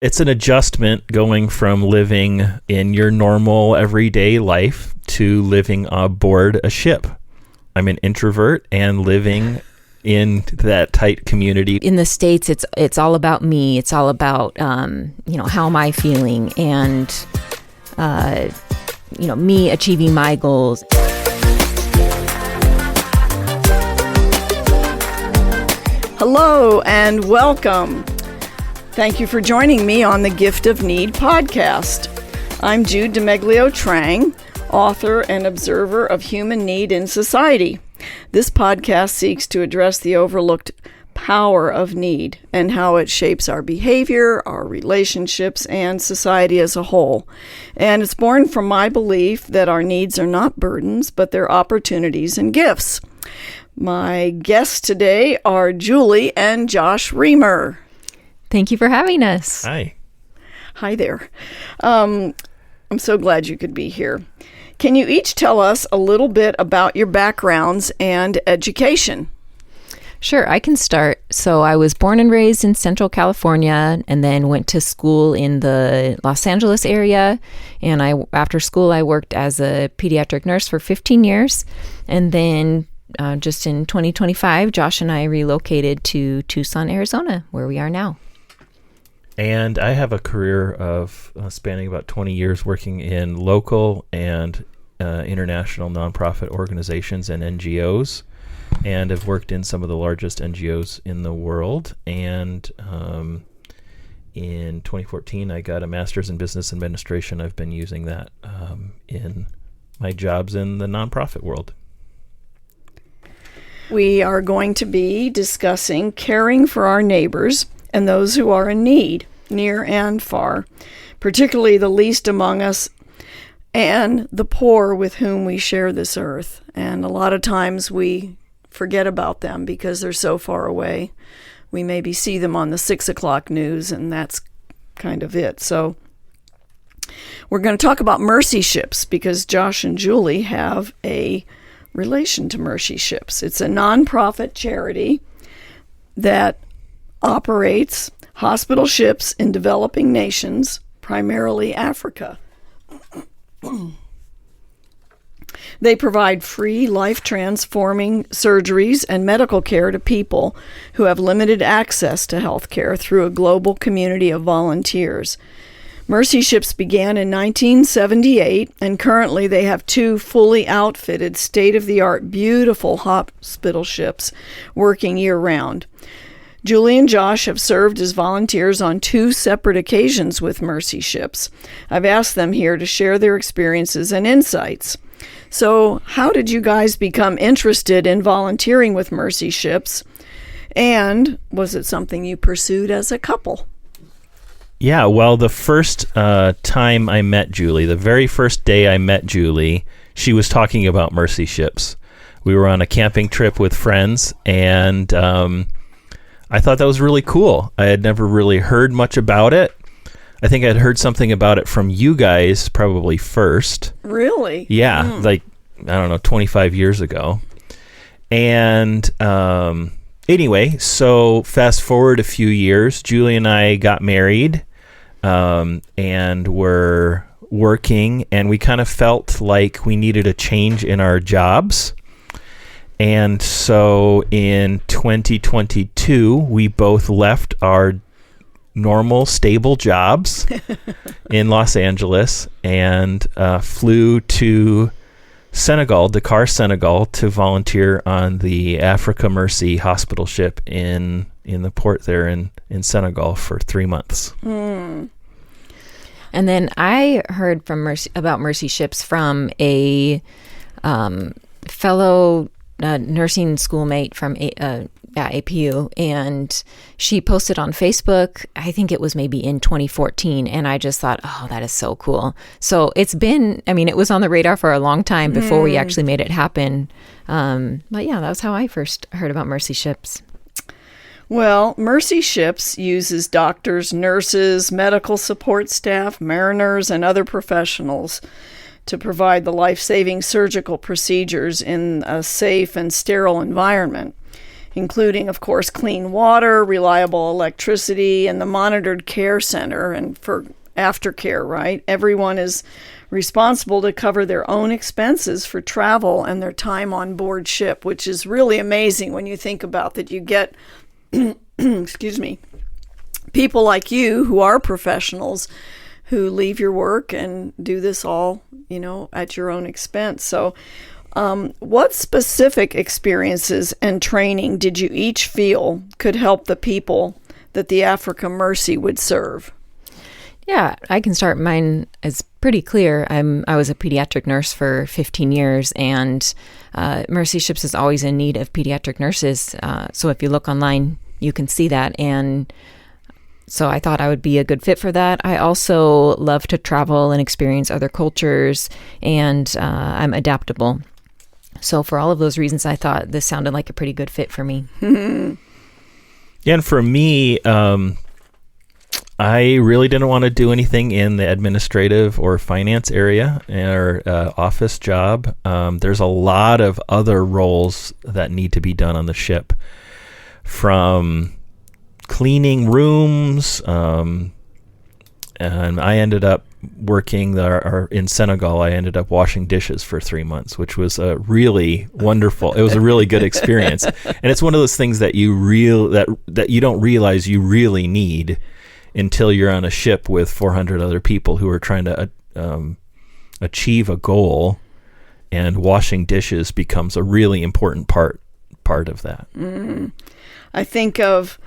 It's an adjustment going from living in your normal everyday life to living aboard a ship. I'm an introvert and living in that tight community. In the States, it's all about me. It's all about, how am I feeling and, me achieving my goals. Hello and welcome. Thank you for joining me on the Gift of Need podcast. I'm Jude DiMeglio Trang, author and observer of human need in society. This podcast seeks to address the overlooked power of need and how it shapes our behavior, our relationships, and society as a whole. And it's born from my belief that our needs are not burdens, but they're opportunities and gifts. My guests today are Julie and Josh Remer. Thank you for having us. Hi. Hi there. I'm so glad you could be here. Can you each tell us a little bit about your backgrounds and education? Sure, I can start. So I was born and raised in Central California and then went to school in the Los Angeles area. And after school, I worked as a pediatric nurse for 15 years. And then just in 2025, Josh and I relocated to Tucson, Arizona, where we are now. And I have a career of spanning about 20 years working in local and international nonprofit organizations and NGOs, and have worked in some of the largest NGOs in the world. And in 2014, I got a master's in business administration. I've been using that in my jobs in the nonprofit world. We are going to be discussing caring for our neighbors and those who are in need, near and far, particularly the least among us and the poor with whom we share this earth. And a lot of times we forget about them because they're so far away. We maybe see them on the 6 o'clock news, and that's kind of it. So we're going to talk about mercy ships because Josh and Julie have a relation to mercy ships. It's a nonprofit charity that operates hospital ships in developing nations, primarily Africa. They provide free, life-transforming surgeries and medical care to people who have limited access to health care through a global community of volunteers. Mercy Ships began in 1978, and currently they have 2 fully outfitted, state-of-the-art, beautiful hospital ships working year-round. Julie and Josh have served as volunteers on 2 separate occasions with Mercy Ships. I've asked them here to share their experiences and insights. So, how did you guys become interested in volunteering with Mercy Ships? And was it something you pursued as a couple? Yeah, well, the first time I met Julie, the very first day I met Julie, she was talking about Mercy Ships. We were on a camping trip with friends, and I thought that was really cool. I had never really heard much about it. I think I'd heard something about it from you guys probably first. Really? Yeah, like, I don't know, 25 years ago. And anyway, so fast forward a few years, Julie and I got married and were working, and we kind of felt like we needed a change in our jobs. And so in 2022, we both left our normal, stable jobs in Los Angeles and flew to Senegal, Dakar, Senegal, to volunteer on the Africa Mercy hospital ship in the port there in Senegal for 3 months. And then I heard about Mercy Ships from a fellow nursing schoolmate from APU, and she posted on Facebook, I think it was maybe in 2014, and I just thought, oh, that is so cool. So it was on the radar for a long time before we actually made it happen. But yeah, that was how I first heard about Mercy Ships. Well, Mercy Ships uses doctors, nurses, medical support staff, mariners, and other professionals to provide the life-saving surgical procedures in a safe and sterile environment. including, of course, clean water, reliable electricity, and the monitored care center and for aftercare, right? Everyone is responsible to cover their own expenses for travel and their time on board ship, which is really amazing when you think about that. You get, excuse me, people like you who are professionals who leave your work and do this all, at your own expense. So what specific experiences and training did you each feel could help the people that the Africa Mercy would serve? Yeah, I can start. Mine is pretty clear. I was a pediatric nurse for 15 years, and Mercy Ships is always in need of pediatric nurses. So if you look online, you can see that. And so I thought I would be a good fit for that. I also love to travel and experience other cultures, and I'm adaptable. So for all of those reasons, I thought this sounded like a pretty good fit for me. Yeah, and for me, I really didn't want to do anything in the administrative or finance area or office job. There's a lot of other roles that need to be done on the ship, from cleaning rooms, and I ended up working in Senegal. I ended up washing dishes for 3 months, which was a really wonderful. It was a really good experience, and it's one of those things that that you don't realize you really need until you're on a ship with 400 other people who are trying to achieve a goal, and washing dishes becomes a really important part of that. I think of,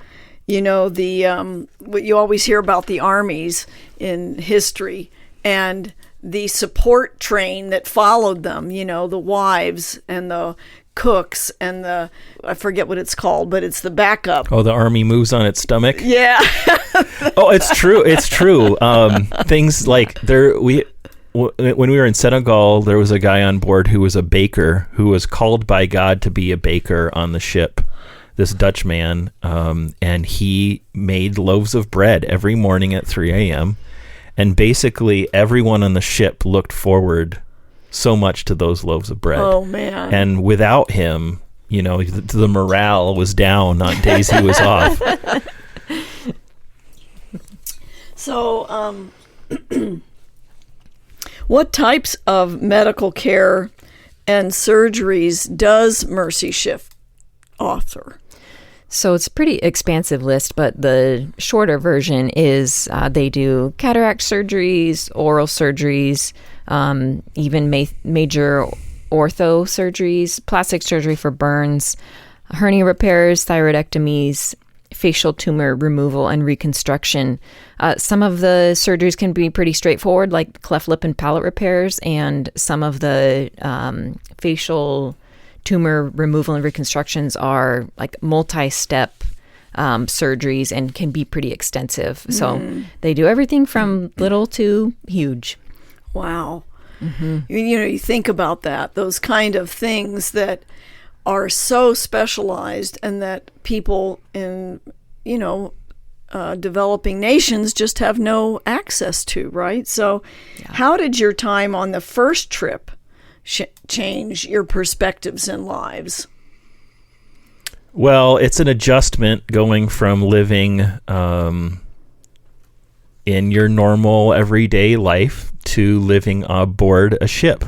what you always hear about the armies in history and the support train that followed them, the wives and the cooks and I forget what it's called, but it's the backup. Oh, the army moves on its stomach? Yeah. Oh, it's true. It's true. Things like when we were in Senegal, there was a guy on board who was a baker, who was called by God to be a baker on the ship, this Dutch man, and he made loaves of bread every morning at 3 a.m. And basically everyone on the ship looked forward so much to those loaves of bread. Oh, man. And without him, the morale was down on days he was off. So, what types of medical care and surgeries does Mercy Ship offer? So it's a pretty expansive list, but the shorter version is they do cataract surgeries, oral surgeries, even major ortho surgeries, plastic surgery for burns, hernia repairs, thyroidectomies, facial tumor removal, and reconstruction. Some of the surgeries can be pretty straightforward, like cleft lip and palate repairs, and some of the facial tumor removal and reconstructions are like multi-step surgeries and can be pretty extensive. So they do everything from little to huge. Wow. Mm-hmm. You think about that, those kind of things that are so specialized and that people in, developing nations just have no access to, right? So How did your time on the first trip change your perspectives and lives? Well, it's an adjustment going from living in your normal everyday life to living aboard a ship.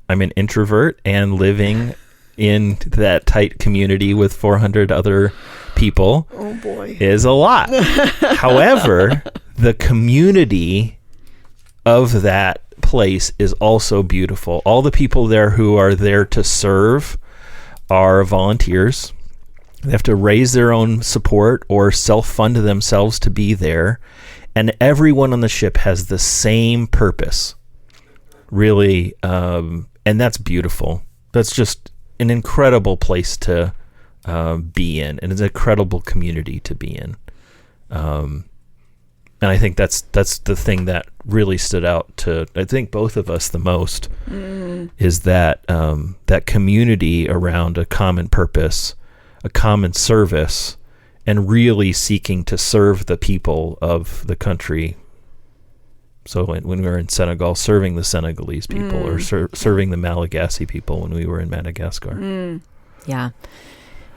I'm an introvert, and living in that tight community with 400 other people is a lot. However, the community of that place is also beautiful. All the people there who are there to serve are volunteers. They have to raise their own support or self-fund themselves to be there. And everyone on the ship has the same purpose, really. And that's beautiful. That's just an incredible place to be in, and it's an incredible community to be in. And I think that's the thing that really stood out to, I think, both of us the most, is that that community around a common purpose, a common service, and really seeking to serve the people of the country. So when we were in Senegal, serving the Senegalese people, or serving the Malagasy people when we were in Madagascar. Yeah.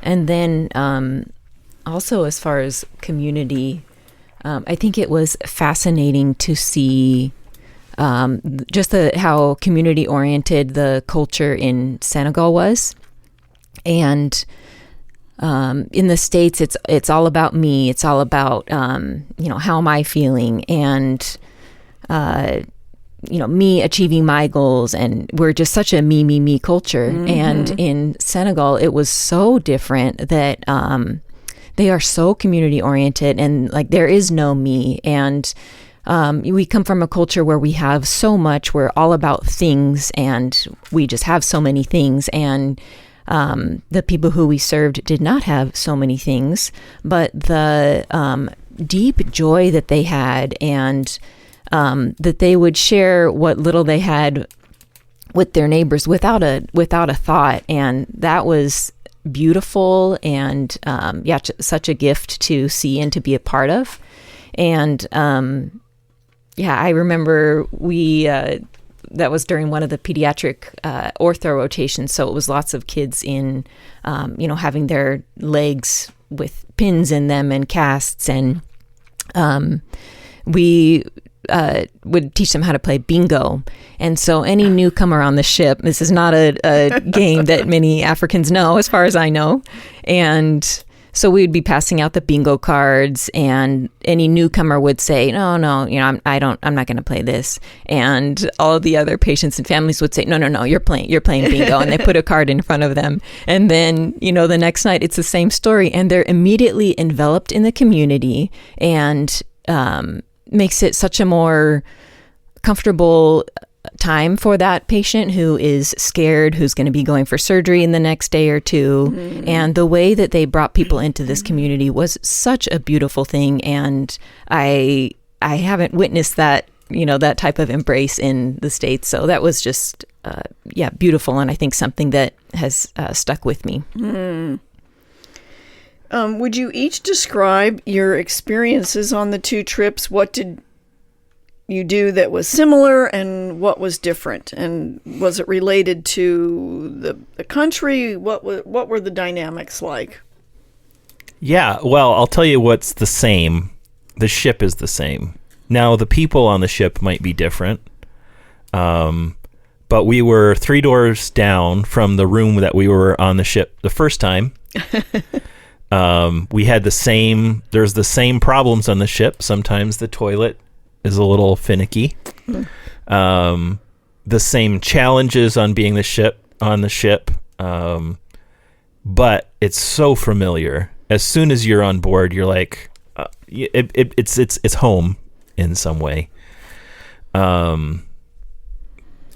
And then also as far as community, I think it was fascinating to see just how community oriented the culture in Senegal was. And in the States, it's all about me. It's all about, how am I feeling? And, me achieving my goals. And we're just such a me culture. Mm-hmm. And in Senegal, it was so different that they are so community oriented, and like there is no me. And we come from a culture where we have so much, we're all about things, and we just have so many things. And the people who we served did not have so many things, but the deep joy that they had, and that they would share what little they had with their neighbors without a thought. And that was beautiful, and such a gift to see and to be a part of. And I remember that was during one of the pediatric ortho rotations, so it was lots of kids in having their legs with pins in them and casts, and we would teach them how to play bingo. And so any newcomer on the ship, this is not a game that many Africans know, as far as I know. And so we would be passing out the bingo cards, and any newcomer would say, no, I'm not going to play this. And all of the other patients and families would say, no, you're playing bingo. And they put a card in front of them. And then, the next night it's the same story, and they're immediately enveloped in the community, and makes it such a more comfortable time for that patient who is scared, who's going to be going for surgery in the next day or two. Mm-hmm. And the way that they brought people into this community was such a beautiful thing. And I haven't witnessed that, that type of embrace in the States. So that was just, beautiful. And I think something that has stuck with me. Mm. Would you each describe your experiences on the two trips? What did you do that was similar, and what was different? And was it related to the country? What were the dynamics like? Yeah, well, I'll tell you what's the same. The ship is the same. Now, the people on the ship might be different, but we were 3 doors down from the room that we were on the ship the first time. We had there's the same problems on the ship. Sometimes the toilet is a little finicky. The same challenges on being on the ship. But it's so familiar. As soon as you're on board, you're like, it's home in some way. And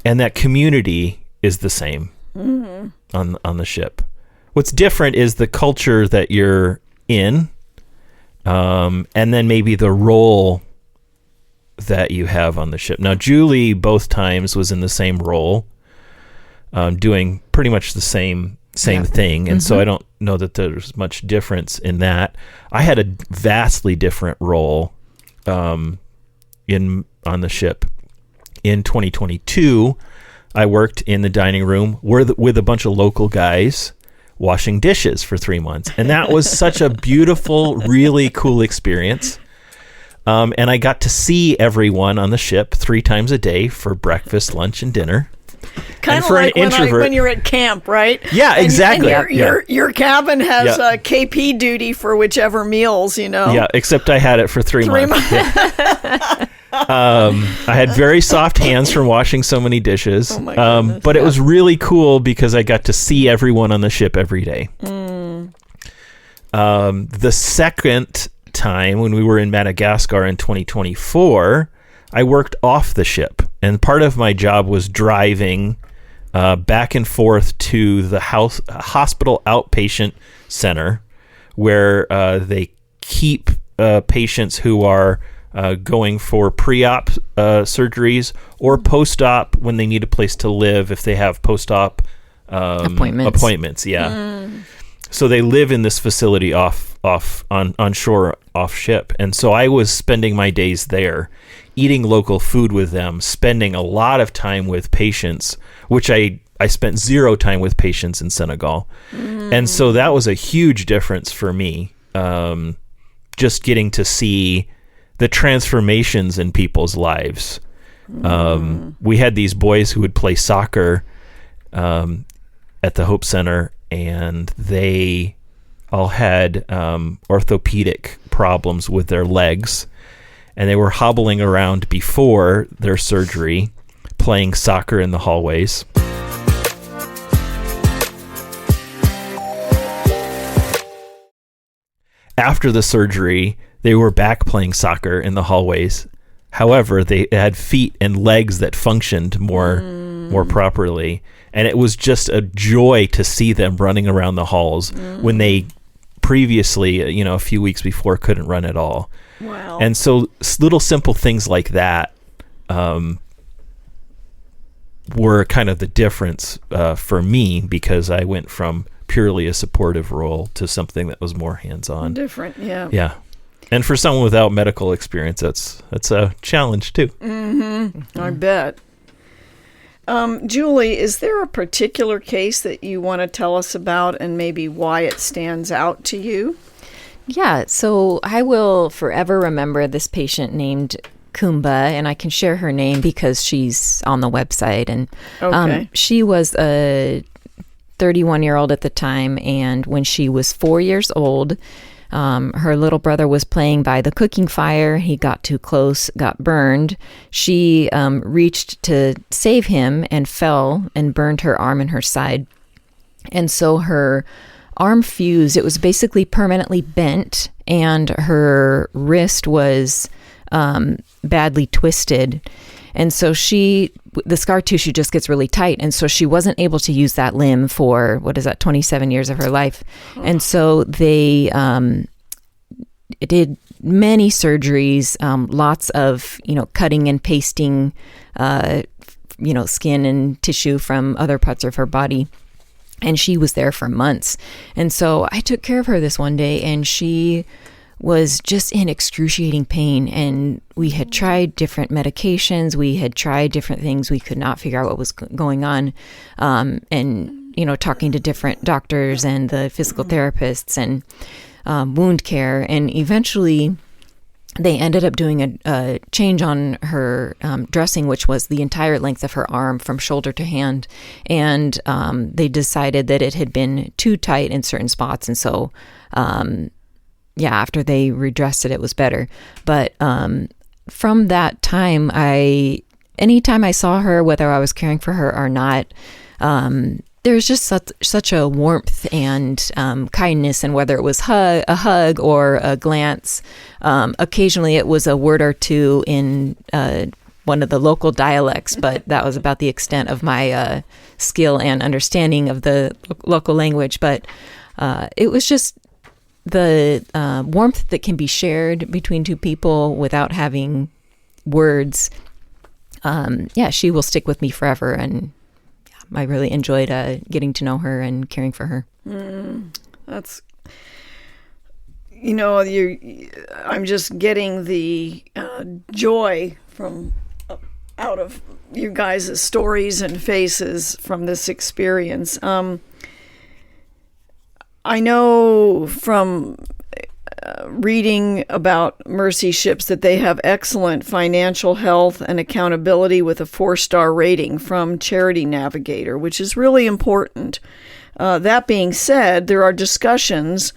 that community is the same on the ship. What's different is the culture that you're in, and then maybe the role that you have on the ship. Now, Julie both times was in the same role, doing pretty much the same thing, and so I don't know that there's much difference in that. I had a vastly different role on the ship. In 2022, I worked in the dining room with a bunch of local guys washing dishes for 3 months. And that was such a beautiful, really cool experience. And I got to see everyone on the ship 3 times a day for breakfast, lunch, and dinner. Kind of like when you're at camp, right? Yeah, exactly. And your cabin has KP duty for whichever meals, Yeah, except I had it for 3 months. Yeah. I had very soft hands from washing so many dishes. Oh my goodness, but it was really cool because I got to see everyone on the ship every day. The second time, when we were in Madagascar in 2024, I worked off the ship, and part of my job was driving back and forth to the hospital outpatient center where they keep patients who are going for pre-op surgeries or post-op when they need a place to live, if they have post-op appointments. Yeah. So they live in this facility on shore, off ship. And so I was spending my days there, eating local food with them, spending a lot of time with patients, which I I spent 0 time with patients in Senegal. And so that was a huge difference for me. Just getting to see the transformations in people's lives. We had these boys who would play soccer at the Hope Center, and they all had orthopedic problems with their legs, and they were hobbling around before their surgery, playing soccer in the hallways. After the surgery, they were back playing soccer in the hallways. However, they had feet and legs that functioned more properly. And it was just a joy to see them running around the halls when they previously, a few weeks before, couldn't run at all. Wow. And so little simple things like that were kind of the difference for me, because I went from purely a supportive role to something that was more hands-on. Different, yeah. Yeah. And for someone without medical experience, that's a challenge too. I bet. Julie, is there a particular case that you want to tell us about and maybe why it stands out to you? Yeah, so I will forever remember this patient named Kumba, and I can share her name because she's on the website. And Okay. She was a 31-year-old at the time, and when she was 4 years old, her little brother was playing by the cooking fire. He got too close, got burned. She reached to save him and fell and burned her arm and her side. And so her arm fused. It was basically permanently bent, and her wrist was badly twisted. And so the scar tissue just gets really tight. And so she wasn't able to use that limb for, 27 years of her life. And so they did many surgeries, lots of, cutting and pasting, skin and tissue from other parts of her body. And she was there for months. And so I took care of her this one day, and she was just in excruciating pain, and we had tried different medications, we had tried different things, we could not figure out what was going on, and talking to different doctors and the physical therapists and wound care, and eventually they ended up doing a change on her dressing, which was the entire length of her arm from shoulder to hand, and they decided that it had been too tight in certain spots, and so after they redressed it, it was better. But from that time, anytime I saw her, whether I was caring for her or not, there was just such a warmth and kindness, and whether it was a hug or a glance, occasionally it was a word or two in one of the local dialects, but that was about the extent of my skill and understanding of the local language. But it was just the warmth that can be shared between two people without having words. She will stick with me forever, and I really enjoyed getting to know her and caring for her. That's, I'm just getting the joy from out of you guys' stories and faces from this experience. I know from reading about Mercy Ships that they have excellent financial health and accountability with a 4-star rating from Charity Navigator, which is really important. That being said, there are discussions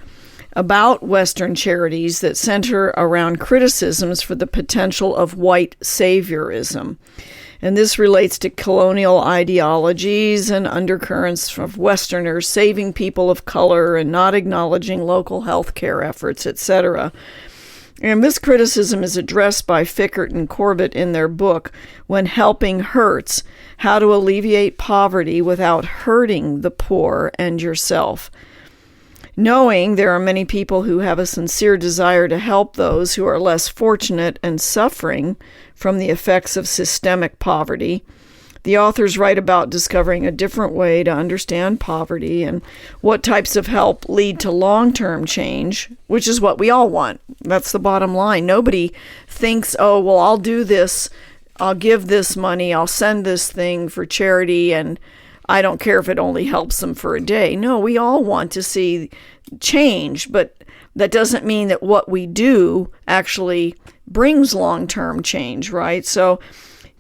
about Western charities that center around criticisms for the potential of white saviorism. And this relates to colonial ideologies and undercurrents of Westerners saving people of color and not acknowledging local health care efforts, etc. And this criticism is addressed by Fickert and Corbett in their book, When Helping Hurts, How to Alleviate Poverty Without Hurting the Poor and Yourself. Knowing there are many people who have a sincere desire to help those who are less fortunate and suffering from the effects of systemic poverty, the authors write about discovering a different way to understand poverty and what types of help lead to long-term change, which is what we all want. That's the bottom line. Nobody thinks, oh, well, I'll do this, I'll give this money, I'll send this thing for charity, and I don't care if it only helps them for a day. No, we all want to see change, but that doesn't mean that what we do actually brings long-term change, right? So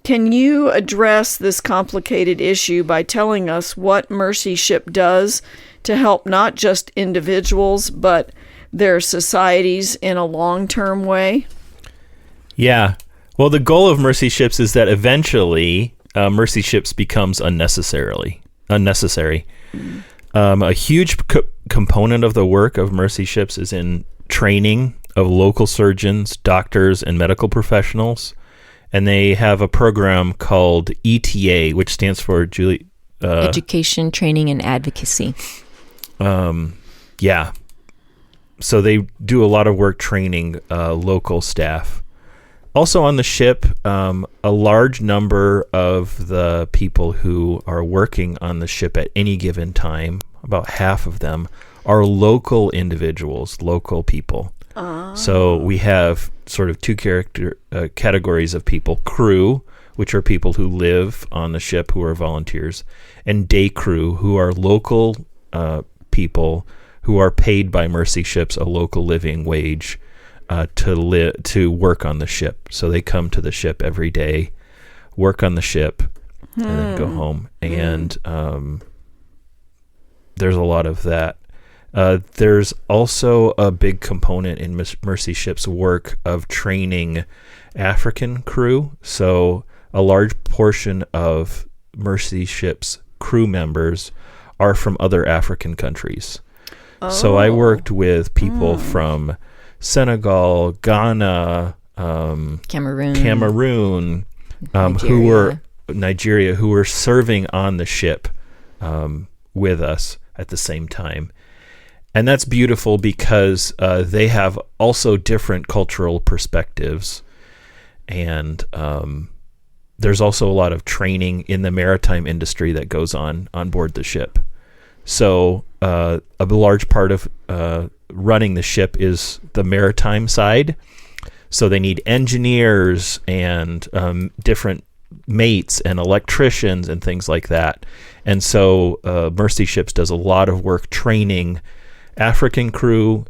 can you address this complicated issue by telling us what Mercy Ship does to help not just individuals, but their societies in a long-term way? Yeah. Well, the goal of Mercy Ships is that eventually Mercy Ships becomes unnecessary. A huge component of the work of Mercy Ships is in training of local surgeons, doctors, and medical professionals. And they have a program called ETA, which stands for Julie... Education, Training, and Advocacy. Yeah. So they do a lot of work training local staff. Also on the ship, a large number of the people who are working on the ship at any given time, about half of them, are local individuals, local people. So we have sort of two categories of people: crew, which are people who live on the ship who are volunteers, and day crew, who are local people who are paid by Mercy Ships a local living wage to work on the ship. So they come to the ship every day, work on the ship, and then go home. And there's a lot of that. There's also a big component in Mercy Ship's work of training African crew. So a large portion of Mercy Ship's crew members are from other African countries. So I worked with people from Senegal, Ghana, Cameroon, Nigeria, who were serving on the ship with us at the same time. And that's beautiful because they have also different cultural perspectives. And there's also a lot of training in the maritime industry that goes on board the ship. So a large part of running the ship is the maritime side. So they need engineers and different mates and electricians and things like that. And so Mercy Ships does a lot of work training African crew,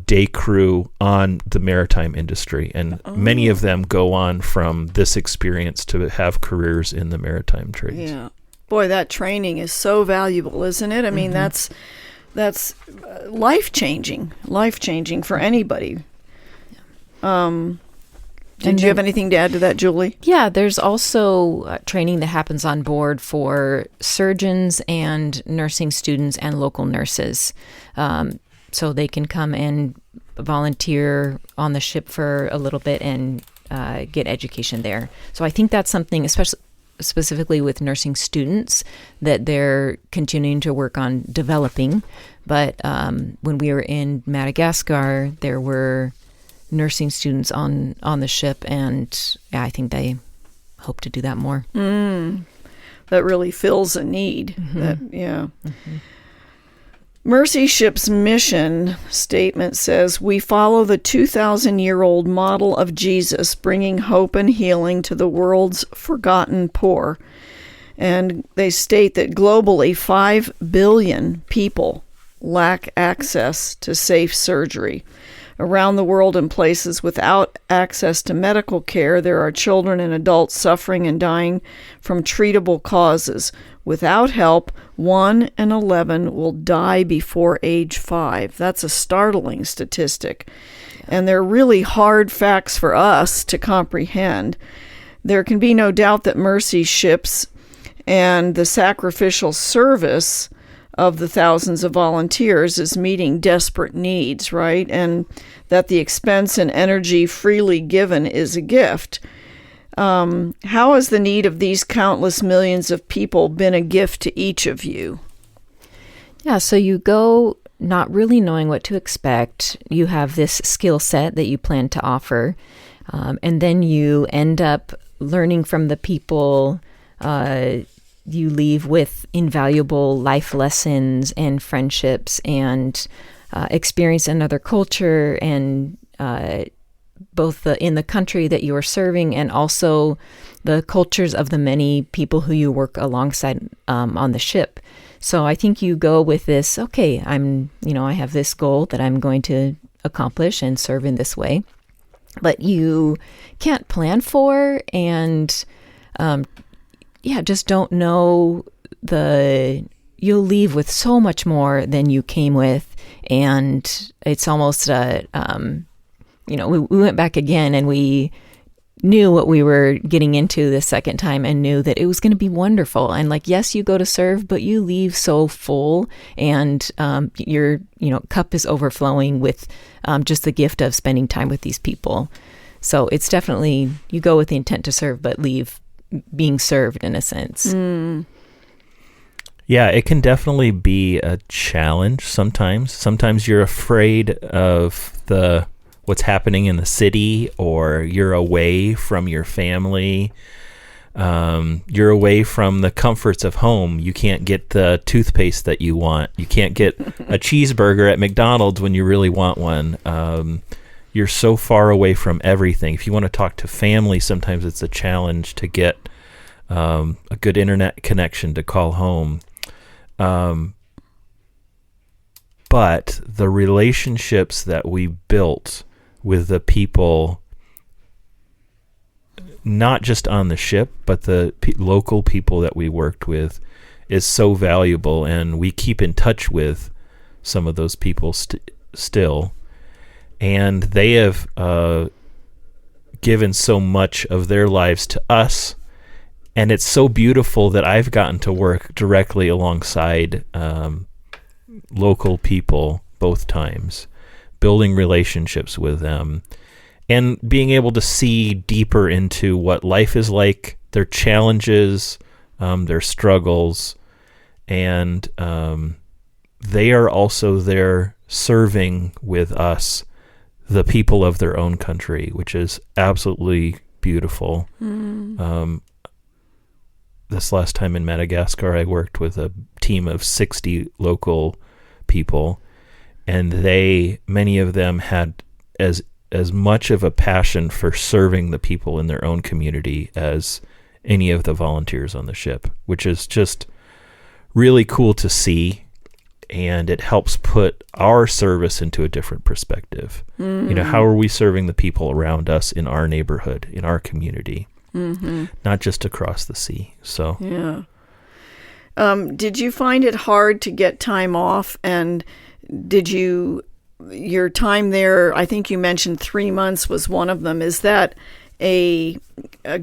day crew on the maritime industry. And many of them go on from this experience to have careers in the maritime trades. Yeah. Boy, that training is so valuable, isn't it? I mean, that's life-changing for anybody. Did you have anything to add to that, Julie? Yeah, there's also training that happens on board for surgeons and nursing students and local nurses. So they can come and volunteer on the ship for a little bit and get education there. So I think that's something, specifically with nursing students, that they're continuing to work on developing. But when we were in Madagascar, there were nursing students on the ship, and I think they hope to do that more. That really fills a need. Mercy Ship's mission statement says, "We follow the 2,000-year-old model of Jesus, bringing hope and healing to the world's forgotten poor." And they state that globally, 5 billion people lack access to safe surgery. Around the world, in places without access to medical care, there are children and adults suffering and dying from treatable causes. Without help, 1 in 11 will die before age 5. That's a startling statistic. And they're really hard facts for us to comprehend. There can be no doubt that Mercy Ships and the sacrificial service of the thousands of volunteers is meeting desperate needs, right? And that the expense and energy freely given is a gift. How has the need of these countless millions of people been a gift to each of you? Yeah, so you go not really knowing what to expect. You have this skill set that you plan to offer, and then you end up learning from the people. You leave with invaluable life lessons and friendships and experience another culture and both in the country that you are serving and also the cultures of the many people who you work alongside on the ship. So I think you go with this, okay, I have this goal that I'm going to accomplish and serve in this way, but you can't plan for and just don't know you'll leave with so much more than you came with. And it's almost, we went back again and we knew what we were getting into the second time and knew that it was going to be wonderful. And like, yes, you go to serve, but you leave so full and your cup is overflowing with just the gift of spending time with these people. So it's definitely, you go with the intent to serve, but leave being served in a sense. Mm. Yeah, it can definitely be a challenge sometimes. Sometimes you're afraid of what's happening in the city, or you're away from your family. You're away from the comforts of home. You can't get the toothpaste that you want. You can't get a cheeseburger at McDonald's when you really want one. You're so far away from everything. If you want to talk to family, sometimes it's a challenge to get a good internet connection to call home. But the relationships that we built with the people, not just on the ship, but the local people that we worked with, is so valuable. And we keep in touch with some of those people still. And they have given so much of their lives to us. And it's so beautiful that I've gotten to work directly alongside local people both times, building relationships with them, and being able to see deeper into what life is like, their challenges, their struggles, and they are also there serving with us, the people of their own country, which is absolutely beautiful. This last time in Madagascar, I worked with a team of 60 local people, and many of them had as much of a passion for serving the people in their own community as any of the volunteers on the ship, which is just really cool to see. And it helps put our service into a different perspective. Mm-hmm. How are we serving the people around us in our neighborhood, in our community? Mm-hmm. Not just across the sea. So yeah. Did you find it hard to get time off? And your time there, I think you mentioned 3 months was one of them. Is that a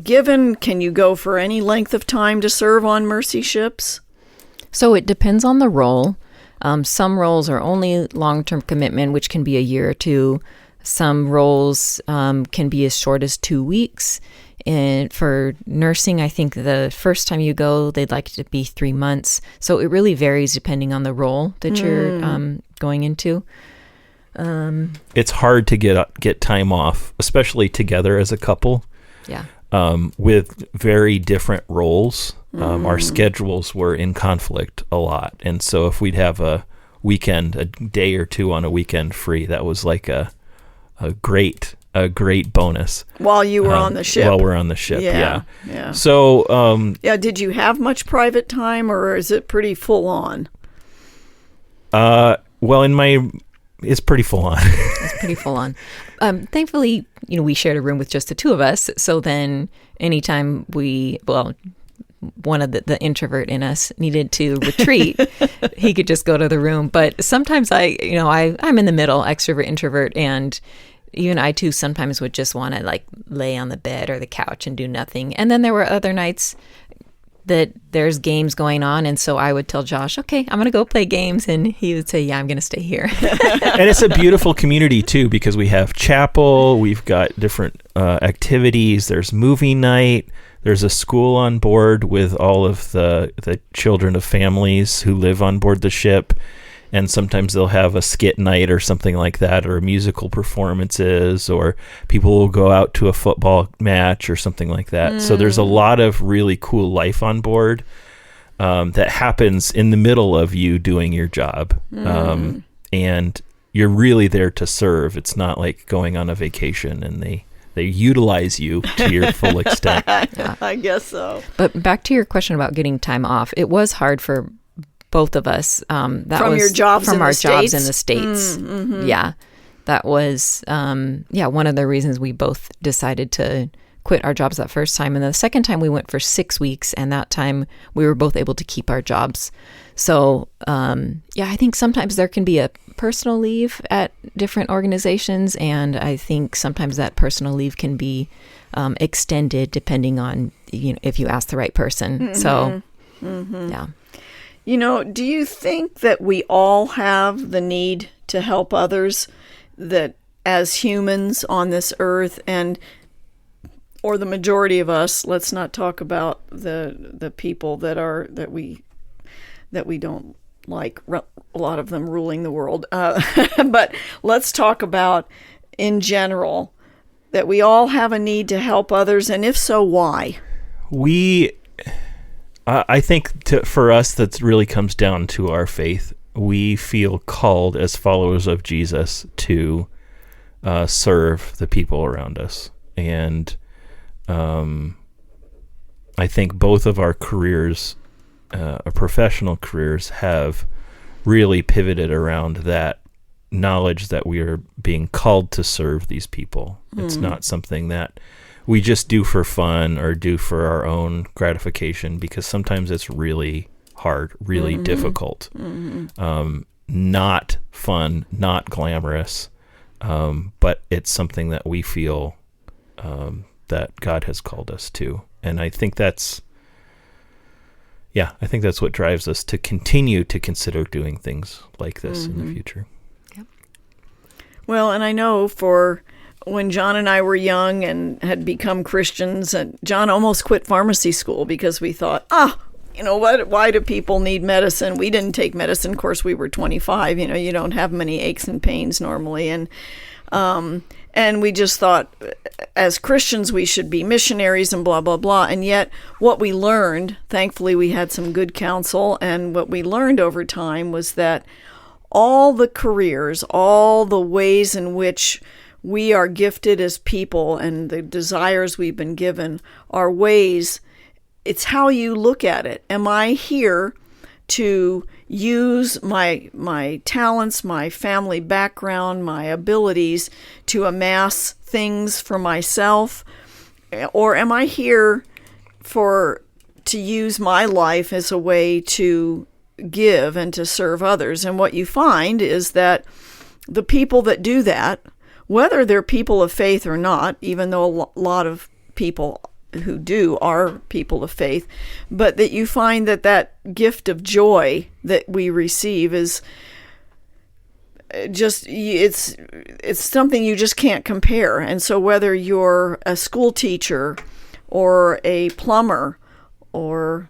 given? Can you go for any length of time to serve on Mercy ships? So it depends on the role. Some roles are only long-term commitment, which can be a year or two. Some roles can be as short as 2 weeks. And for nursing, I think the first time you go, they'd like it to be 3 months. So it really varies depending on the role that you're going into. It's hard to get time off, especially together as a couple. Yeah. With very different roles. Our schedules were in conflict a lot. And so if we'd have a day or two on a weekend free, that was like a great bonus. While you were on the ship. While we're on the ship, yeah. So, did you have much private time, or is it pretty full on? It's pretty full on. It's pretty full on. Thankfully, we shared a room with just the two of us. So then anytime one of the introvert in us needed to retreat, he could just go to the room. But sometimes I'm in the middle, extrovert, introvert, and even I too sometimes would just want to like lay on the bed or the couch and do nothing. And then there were other nights that there's games going on, and so I would tell Josh, okay, I'm going to go play games, and he would say, yeah, I'm going to stay here. And it's a beautiful community too, because we have chapel, we've got different activities, there's movie night, there's a school on board with all of the children of families who live on board the ship, and sometimes they'll have a skit night or something like that, or musical performances, or people will go out to a football match or something like that. So there's a lot of really cool life on board that happens in the middle of you doing your job. And you're really there to serve. It's not like going on a vacation and they utilize you to your full extent. Yeah. I guess so. But back to your question about getting time off, it was hard for both of us. That from was your jobs from in our the jobs States? in the States. Mm-hmm. Yeah, that was one of the reasons we both decided to quit our jobs that first time. And the second time we went for 6 weeks, and that time we were both able to keep our jobs. So I think sometimes there can be a personal leave at different organizations, and I think sometimes that personal leave can be extended depending on if you ask the right person. Mm-hmm. So Mm-hmm. yeah. Do you think that we all have the need to help others, that as humans on this earth, or the majority of us, let's not talk about the people that we don't like, a lot of them ruling the world, but let's talk about in general, that we all have a need to help others, and if so, why? I think for us, that really comes down to our faith. We feel called as followers of Jesus to serve the people around us. And I think both of our careers, our professional careers, have really pivoted around that knowledge that we are being called to serve these people. It's not something that we just do for fun or do for our own gratification, because sometimes it's really hard, really difficult, not fun, not glamorous, but it's something that we feel that God has called us to. And I think that's what drives us to continue to consider doing things like this in the future. Yep. Well, and I know for when John and I were young and had become Christians, and John almost quit pharmacy school because we thought, what? Why do people need medicine? We didn't take medicine. Of course, we were 25. You don't have many aches and pains normally, and we just thought, as Christians, we should be missionaries and blah blah blah. And yet, what we learned, thankfully, we had some good counsel, and what we learned over time was that all the careers, all the ways in which we are gifted as people and the desires we've been given are ways, it's how you look at it. Am I here to use my talents, my family background, my abilities to amass things for myself? Or am I here to use my life as a way to give and to serve others? And what you find is that the people that do that, whether they're people of faith or not, even though a lot of people who do are people of faith, but that you find that gift of joy that we receive is just, it's something you just can't compare. And so whether you're a school teacher or a plumber or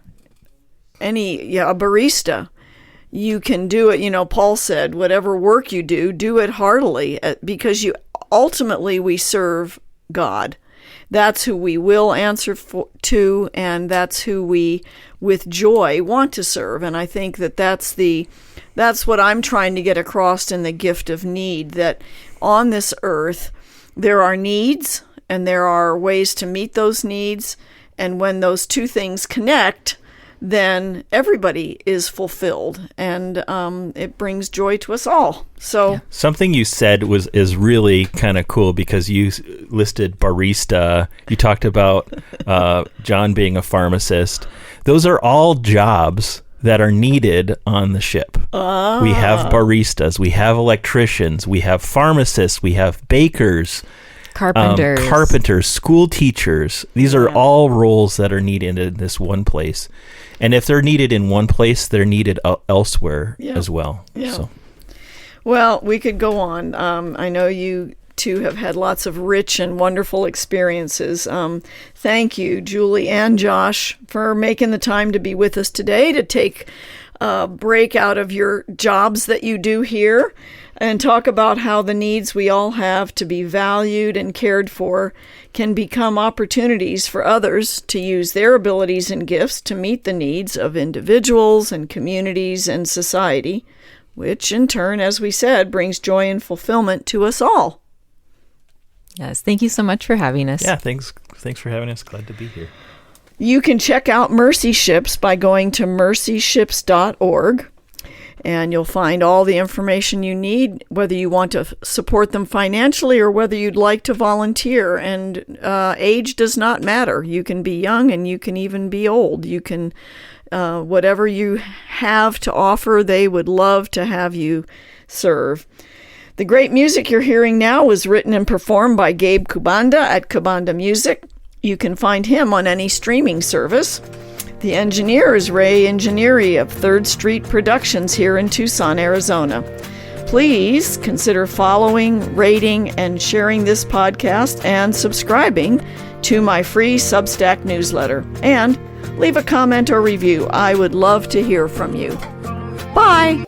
a barista, you can do it. Paul said, whatever work you do it heartily, because ultimately we serve God. That's who we will answer to, and that's who we, with joy, want to serve. And I think that's what I'm trying to get across in the gift of need, that on this earth there are needs and there are ways to meet those needs. And when those two things connect, then everybody is fulfilled, and it brings joy to us all. So something you said is really kind of cool, because you listed barista. You talked about John being a pharmacist. Those are all jobs that are needed on the ship. We have baristas, we have electricians, we have pharmacists, we have bakers, carpenters, school teachers. These are all roles that are needed in this one place. And if they're needed in one place, they're needed elsewhere as well. Yeah. So. Well, we could go on. I know you two have had lots of rich and wonderful experiences. Thank you, Julie and Josh, for making the time to be with us today, to take a break out of your jobs that you do here and talk about how the needs we all have to be valued and cared for can become opportunities for others to use their abilities and gifts to meet the needs of individuals and communities and society, which in turn, as we said, brings joy and fulfillment to us all. Yes, thank you so much for having us. Yeah, thanks for having us. Glad to be here. You can check out Mercy Ships by going to mercyships.org, and you'll find all the information you need, whether you want to support them financially or whether you'd like to volunteer. And age does not matter. You can be young and you can even be old. You can, whatever you have to offer, they would love to have you serve. The great music you're hearing now was written and performed by Gabe Kubanda at Kubanda Music. You can find him on any streaming service. The engineer is Ray Engineeri of 3rd Street Productions here in Tucson, Arizona. Please consider following, rating, and sharing this podcast and subscribing to my free Substack newsletter. And leave a comment or review. I would love to hear from you. Bye!